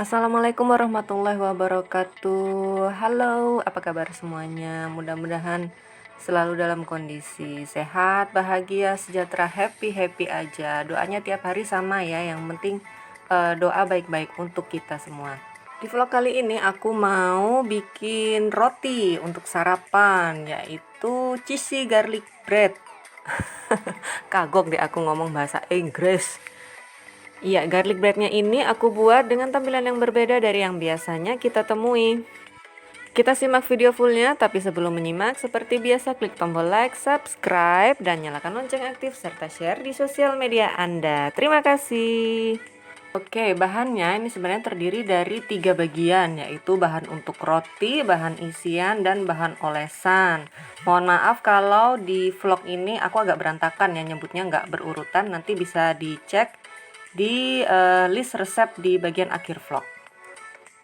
Assalamualaikum warahmatullahi wabarakatuh. Halo, apa kabar semuanya? Mudah-mudahan selalu dalam kondisi sehat, bahagia, sejahtera, happy aja. Doanya tiap hari sama ya, yang penting doa baik-baik untuk kita semua. Di vlog kali ini aku mau bikin roti untuk sarapan, yaitu cheesy garlic bread. Kagok deh aku ngomong bahasa Inggris. Iya, garlic breadnya ini aku buat dengan tampilan yang berbeda dari yang biasanya kita temui. Kita simak video fullnya, tapi sebelum menyimak, seperti biasa klik tombol like, subscribe, dan nyalakan lonceng aktif serta share di sosial media Anda. Terima kasih. Oke, bahannya ini sebenarnya terdiri dari 3 bagian, yaitu bahan untuk roti, bahan isian, dan bahan olesan. Mohon maaf kalau di vlog ini aku agak berantakan ya, nyebutnya nggak berurutan, nanti bisa dicek di list resep di bagian akhir vlog.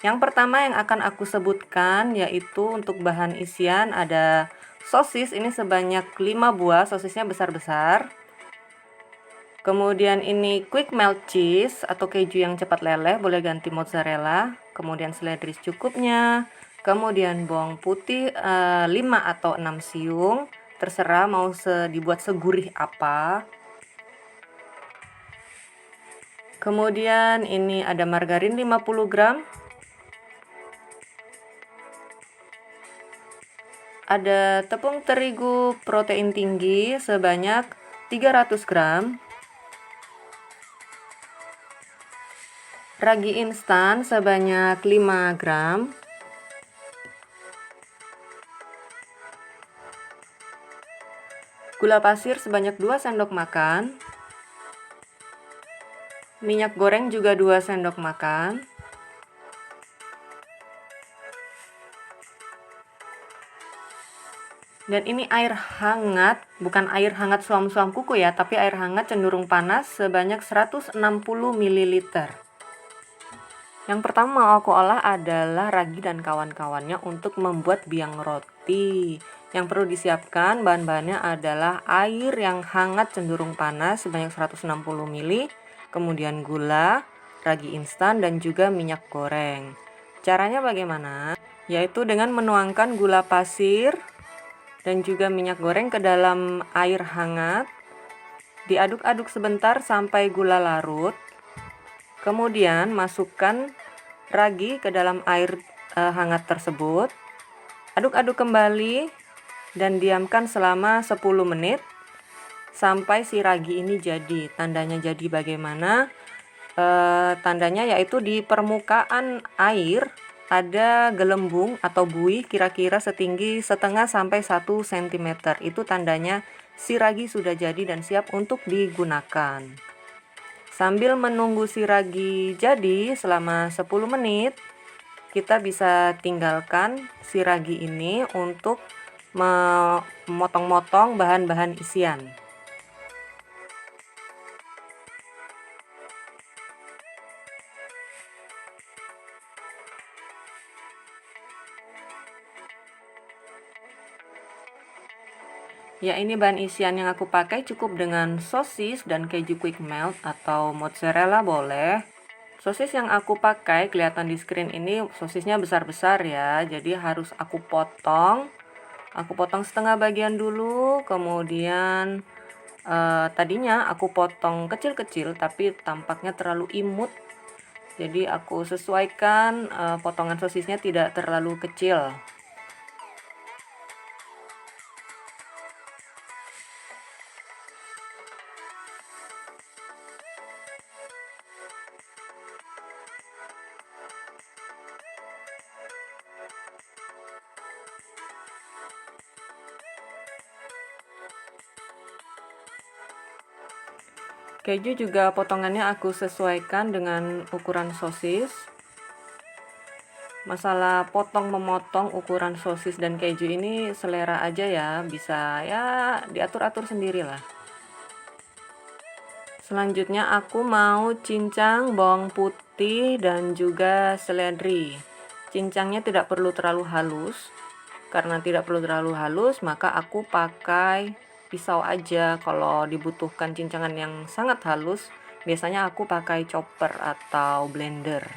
Yang pertama yang akan aku sebutkan yaitu untuk bahan isian ada sosis, ini sebanyak 5 buah, sosisnya besar-besar. Kemudian ini quick melt cheese atau keju yang cepat leleh, boleh ganti mozzarella. Kemudian seledri secukupnya. Kemudian bawang putih 5 atau 6 siung, terserah mau dibuat segurih apa. Kemudian ini ada margarin 50 gram. Ada tepung terigu protein tinggi sebanyak 300 gram. Ragi instan sebanyak 5 gram. Gula pasir sebanyak 2 sendok makan. Minyak goreng juga 2 sendok makan. Dan ini air hangat, bukan air hangat suam-suam kuku ya, tapi air hangat cenderung panas sebanyak 160 ml. Yang pertama aku olah adalah ragi dan kawan-kawannya untuk membuat biang roti. Yang perlu disiapkan bahan-bahannya adalah air yang hangat cenderung panas sebanyak 160 ml, kemudian gula, ragi instan, dan juga minyak goreng. Caranya bagaimana? Yaitu dengan menuangkan gula pasir dan juga minyak goreng ke dalam air hangat. Diaduk-aduk sebentar sampai gula larut. Kemudian masukkan ragi ke dalam air hangat tersebut. Aduk-aduk kembali dan diamkan selama 10 menit sampai si ragi ini jadi. Tandanya jadi bagaimana? Tandanya yaitu di permukaan air ada gelembung atau buih kira-kira setinggi setengah sampai 1 cm. Itu tandanya si ragi sudah jadi dan siap untuk digunakan. Sambil menunggu si ragi jadi selama 10 menit, kita bisa tinggalkan si ragi ini untuk memotong-motong bahan-bahan isian. Ya, ini bahan isian yang aku pakai cukup dengan sosis dan keju quick melt atau mozzarella boleh. Sosis yang aku pakai kelihatan di screen ini sosisnya besar-besar ya, jadi harus aku potong. Aku potong setengah bagian dulu, kemudian tadinya aku potong kecil-kecil tapi tampaknya terlalu imut. Jadi aku sesuaikan potongan sosisnya tidak terlalu kecil. Keju juga potongannya aku sesuaikan dengan ukuran sosis. Masalah potong-memotong ukuran sosis dan keju ini selera aja ya, bisa ya diatur-atur sendirilah. Selanjutnya aku mau cincang bawang putih dan juga seledri. Cincangnya tidak perlu terlalu halus. Karena tidak perlu terlalu halus, maka aku pakai pisau aja. Kalau dibutuhkan cincangan yang sangat halus, biasanya aku pakai chopper atau blender.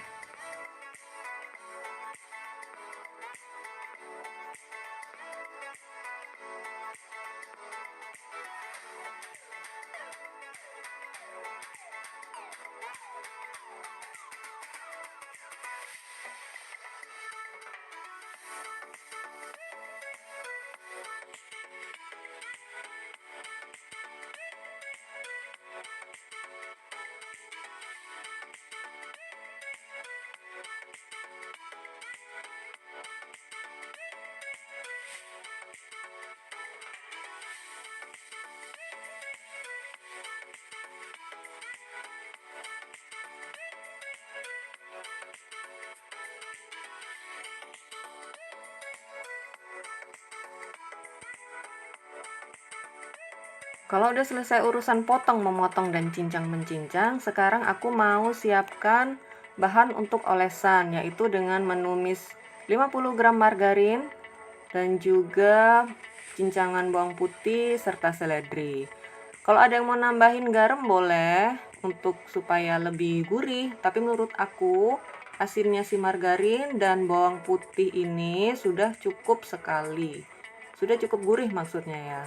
Kalau udah selesai urusan potong, memotong, dan cincang mencincang, sekarang aku mau siapkan bahan untuk olesan, yaitu dengan menumis 50 gram margarin dan juga cincangan bawang putih serta seledri. Kalau ada yang mau nambahin garam boleh untuk supaya lebih gurih, tapi menurut aku asinnya si margarin dan bawang putih ini sudah cukup sekali. Sudah cukup gurih maksudnya ya.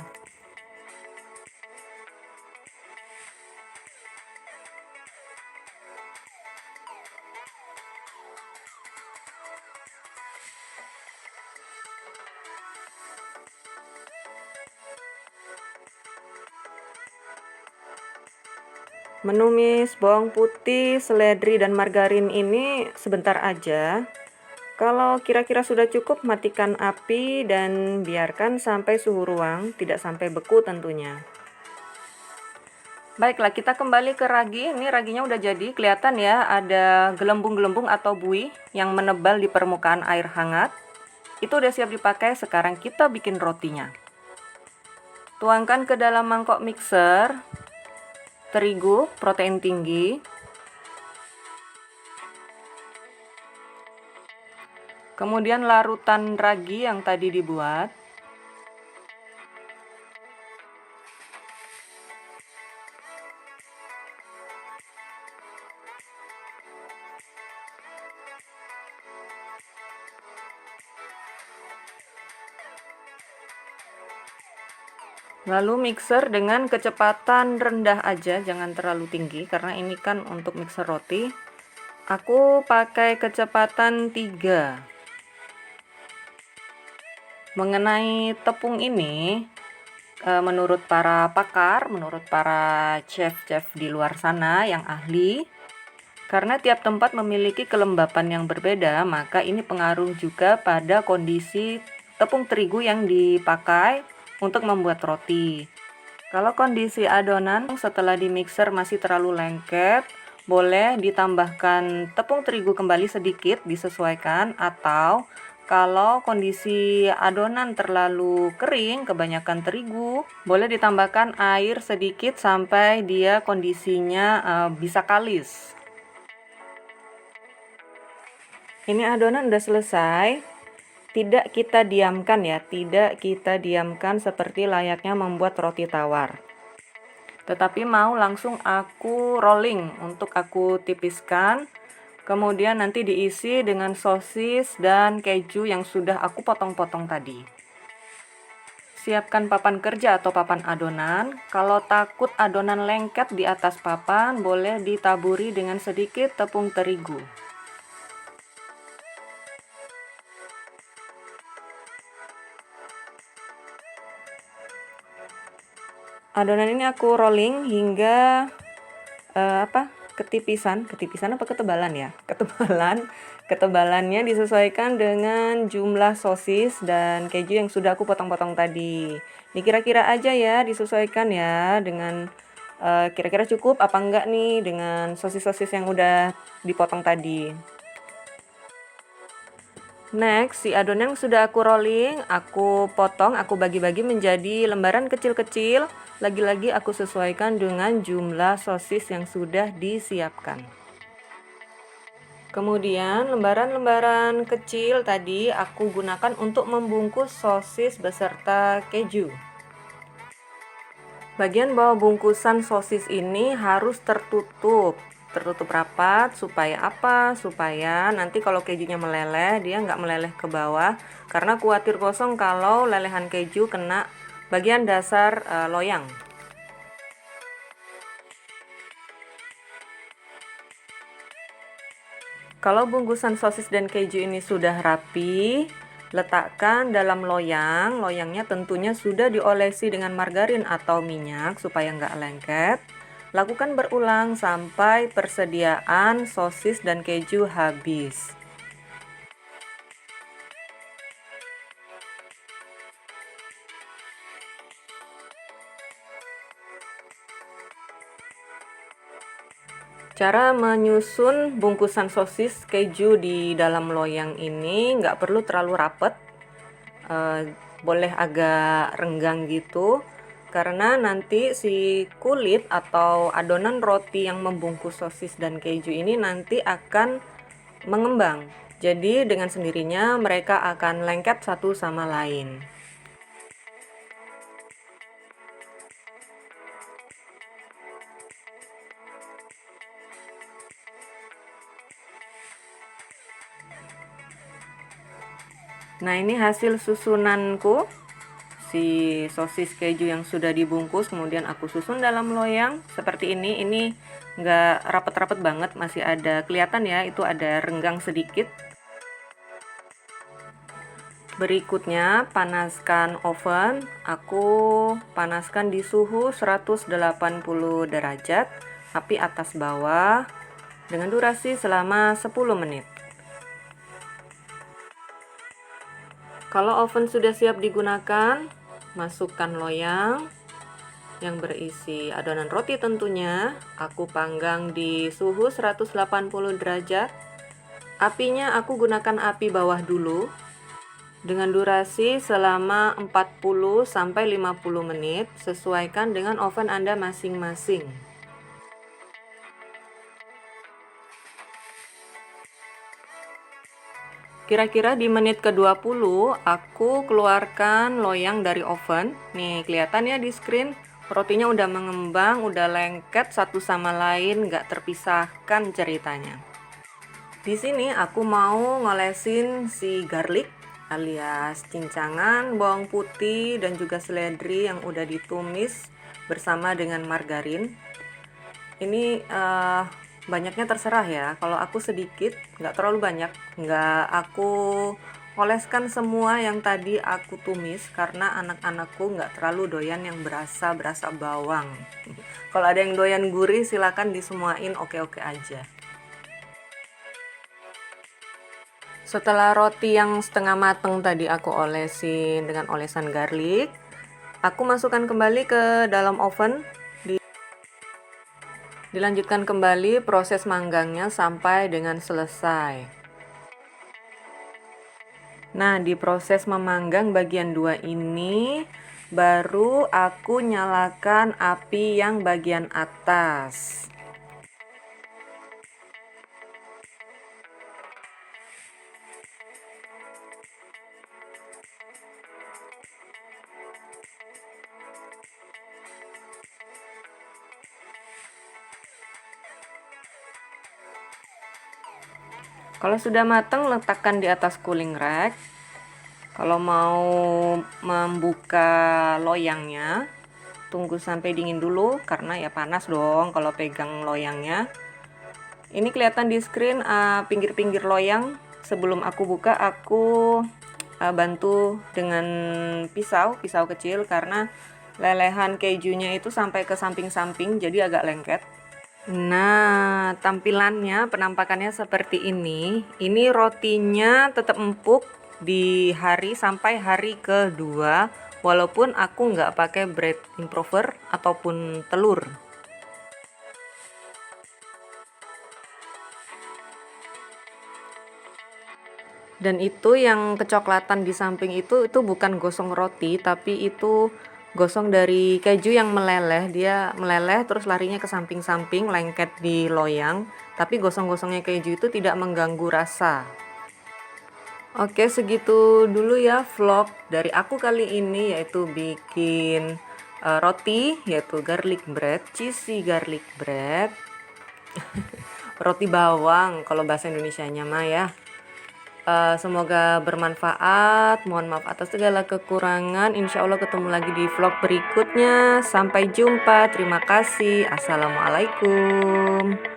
Menumis bawang putih, seledri, dan margarin ini sebentar aja. Kalau kira-kira sudah cukup, matikan api dan biarkan sampai suhu ruang, tidak sampai beku tentunya. Baiklah, kita kembali ke ragi. Ini raginya udah jadi, kelihatan ya ada gelembung-gelembung atau buih yang menebal di permukaan air hangat. Itu udah siap dipakai, sekarang kita bikin rotinya. Tuangkan ke dalam mangkok mixer terigu protein tinggi, kemudian larutan ragi yang tadi dibuat, lalu mixer dengan kecepatan rendah aja, jangan terlalu tinggi karena ini kan untuk mixer roti. Aku pakai kecepatan 3. Mengenai tepung ini, menurut para pakar, menurut para chef-chef di luar sana yang ahli, karena tiap tempat memiliki kelembapan yang berbeda, maka ini pengaruh juga pada kondisi tepung terigu yang dipakai untuk membuat roti. Kalau kondisi adonan setelah di mixer masih terlalu lengket, boleh ditambahkan tepung terigu kembali sedikit, disesuaikan, atau kalau kondisi adonan terlalu kering, kebanyakan terigu, boleh ditambahkan air sedikit sampai dia kondisinya bisa kalis. Ini adonan udah selesai. Tidak kita diamkan ya, tidak kita diamkan seperti layaknya membuat roti tawar. Tetapi mau langsung aku rolling untuk aku tipiskan. Kemudian nanti diisi dengan sosis dan keju yang sudah aku potong-potong tadi. Siapkan papan kerja atau papan adonan. Kalau takut adonan lengket di atas papan, boleh ditaburi dengan sedikit tepung terigu. Adonan ini aku rolling hingga ketipisan apa ketebalan ya? Ketebalannya disesuaikan dengan jumlah sosis dan keju yang sudah aku potong-potong tadi. Ini kira-kira aja ya, disesuaikan ya dengan kira-kira cukup apa enggak nih dengan sosis-sosis yang udah dipotong tadi. Next, si adonan yang sudah aku rolling, aku potong, aku bagi-bagi menjadi lembaran kecil-kecil. Lagi-lagi aku sesuaikan dengan jumlah sosis yang sudah disiapkan. Kemudian lembaran-lembaran kecil tadi aku gunakan untuk membungkus sosis beserta keju. Bagian bawah bungkusan sosis ini harus tertutup rapat. Supaya apa? Supaya nanti kalau kejunya meleleh, dia nggak meleleh ke bawah, karena khawatir gosong kalau lelehan keju kena bagian dasar loyang. Kalau bungkusan sosis dan keju ini sudah rapi, letakkan dalam loyang. Loyangnya tentunya sudah diolesi dengan margarin atau minyak supaya nggak lengket. Lakukan berulang sampai persediaan sosis dan keju habis. Cara menyusun bungkusan sosis keju di dalam loyang ini nggak perlu terlalu rapet, boleh agak renggang gitu. karena nanti si kulit atau adonan roti yang membungkus sosis dan keju ini nanti akan mengembang. Jadi dengan sendirinya mereka akan lengket satu sama lain. Nah, ini hasil susunanku. Si sosis keju yang sudah dibungkus kemudian aku susun dalam loyang seperti ini. Ini nggak rapet-rapet banget, masih ada kelihatan ya, itu ada renggang sedikit. Berikutnya panaskan oven. Aku panaskan di suhu 180 derajat, api atas bawah, dengan durasi selama 10 menit. Kalau oven sudah siap digunakan, masukkan loyang yang berisi adonan roti tentunya. Aku panggang di suhu 180 derajat. Apinya aku gunakan api bawah dulu dengan durasi selama 40 sampai 50 menit, sesuaikan dengan oven Anda masing-masing. Kira-kira di menit ke-20 aku keluarkan loyang dari oven. Nih kelihatan ya di screen, rotinya udah mengembang, udah lengket satu sama lain, nggak terpisahkan ceritanya. Di sini aku mau ngolesin si garlic alias cincangan bawang putih dan juga seledri yang udah ditumis bersama dengan margarin. Ini banyaknya terserah ya, kalau aku sedikit, nggak terlalu banyak, nggak aku oleskan semua yang tadi aku tumis karena anak-anakku nggak terlalu doyan yang berasa bawang. Kalau ada yang doyan gurih silakan disemuain, oke-oke aja. Setelah roti yang setengah mateng tadi aku olesin dengan olesan garlic, aku masukkan kembali ke dalam oven. Dilanjutkan kembali proses manggangnya sampai dengan selesai. Nah, di proses memanggang bagian 2 ini, baru aku nyalakan api yang bagian atas. Kalau sudah matang, letakkan di atas cooling rack. Kalau mau membuka loyangnya, tunggu sampai dingin dulu karena ya panas dong kalau pegang loyangnya. Ini kelihatan di screen pinggir-pinggir loyang. Sebelum aku buka, aku bantu dengan pisau kecil karena lelehan kejunya itu sampai ke samping-samping, jadi agak lengket. Nah, tampilannya, penampakannya seperti ini. Ini rotinya tetap empuk di hari sampai hari kedua, walaupun aku nggak pakai bread improver ataupun telur. Dan itu yang kecoklatan di samping itu bukan gosong roti, tapi itu gosong dari keju yang meleleh. Dia meleleh terus larinya ke samping-samping, lengket di loyang, tapi gosong-gosongnya keju itu tidak mengganggu rasa. Oke, segitu dulu ya vlog dari aku kali ini, yaitu bikin roti, yaitu garlic bread, cheesy garlic bread. Roti bawang kalau bahasa Indonesianya mah ya. Semoga bermanfaat. Mohon maaf atas segala kekurangan. Insya Allah ketemu lagi di vlog berikutnya. Sampai jumpa. Terima kasih. Assalamualaikum.